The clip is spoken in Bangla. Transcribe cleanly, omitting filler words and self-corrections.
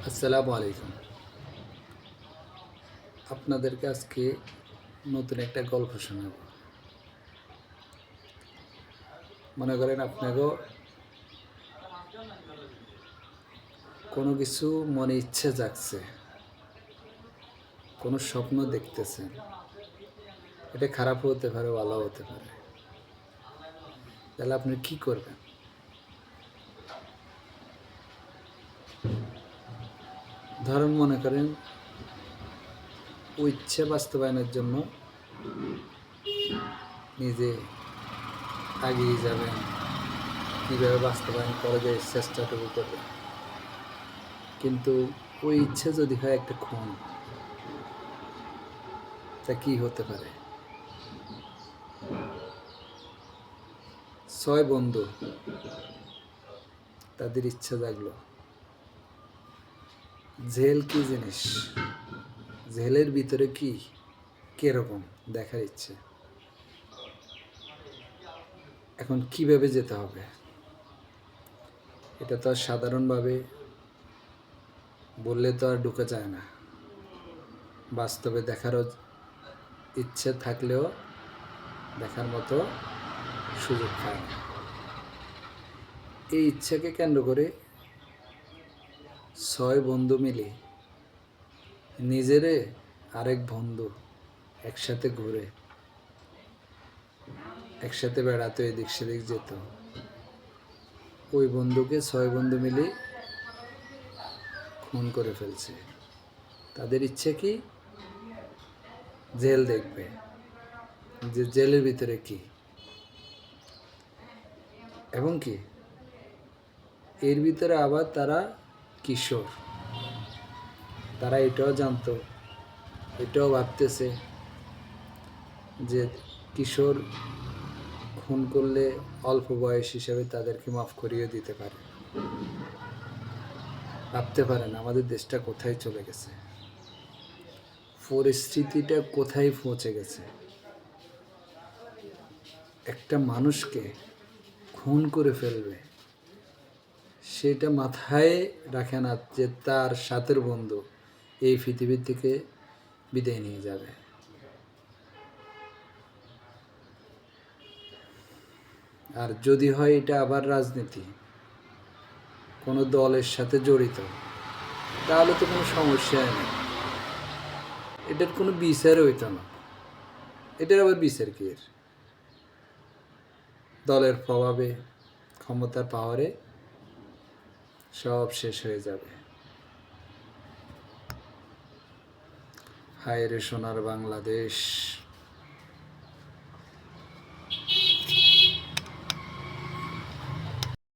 আসসালামু আলাইকুম। আপনাদেরকে আজকে নতুন একটা গল্প শোনাব। মনে করেন আপনাকেও কোনো কিছু মনে ইচ্ছে জাগছে, কোনো স্বপ্ন দেখতেছেন। এটা খারাপও হতে পারে, ভালো হতে পারে। তাহলে আপনি কি করবেন? ধরেন মনে করেন ওই ইচ্ছে বাস্তবায়নের জন্য নিজে এগিয়ে যাবেন, কীভাবে বাস্তবায়ন করা যায় চেষ্টাটুকু করবেন। কিন্তু ওই ইচ্ছে যদি হয় একটা খুন, তা কি হতে পারে? 6 বন্ধু, তাদের ইচ্ছা জাগলো জেল কি জিনিস, জেলের ভিতরে কি কিরকম দেখার ইচ্ছে। এখন কিভাবে যেতে হবে এটা তো আর সাধারণভাবে বললে তো আর ঢুকে যায় না। বাস্তবে দেখারও ইচ্ছে থাকলেও দেখার মতো সুযোগ পায় না। এই ইচ্ছাকে কেন্দ্র করে 6 বন্ধু মিলে নিজেরে আরেক বন্ধু একসাথে ঘুরে একসাথে বেড়াতে এদিক সেদিক যেত। ওই বন্ধুকে 6 বন্ধু মিলে খুন করে ফেলছে। তাদের ইচ্ছে কি? জেল দেখবে, যে জেলের ভিতরে কি, এবং কি এর ভিতরে আবার তারা কিশোর, তারা এটাও জানতো, এটাও ভাবতেছে যে কিশোর খুন করলে অল্প বয়স হিসেবে তাদেরকে মাফ করিয়ে দিতে পারে। ভাবতে পারেন আমাদের দেশটা কোথায় চলে গেছে, পরিস্থিতিটা কোথায় পৌঁছে গেছে। একটা মানুষকে খুন করে ফেলবে, সেটা মাথায় রাখে না যে তার সাথের বন্ধু এই পৃথিবীর থেকে বিদায় নিয়ে যাবে। আর যদি হয় এটা আবার রাজনীতি, কোনো দলের সাথে জড়িত, তাহলে তো কোনো সমস্যাই নেই, এটার কোনো বিচার হইতো না। এটার আবার বিচার কি? এর দলের প্রভাবে, ক্ষমতার পাওয়ারে সব শেষ হয়ে যাবে। হায় রে সোনার বাংলাদেশ।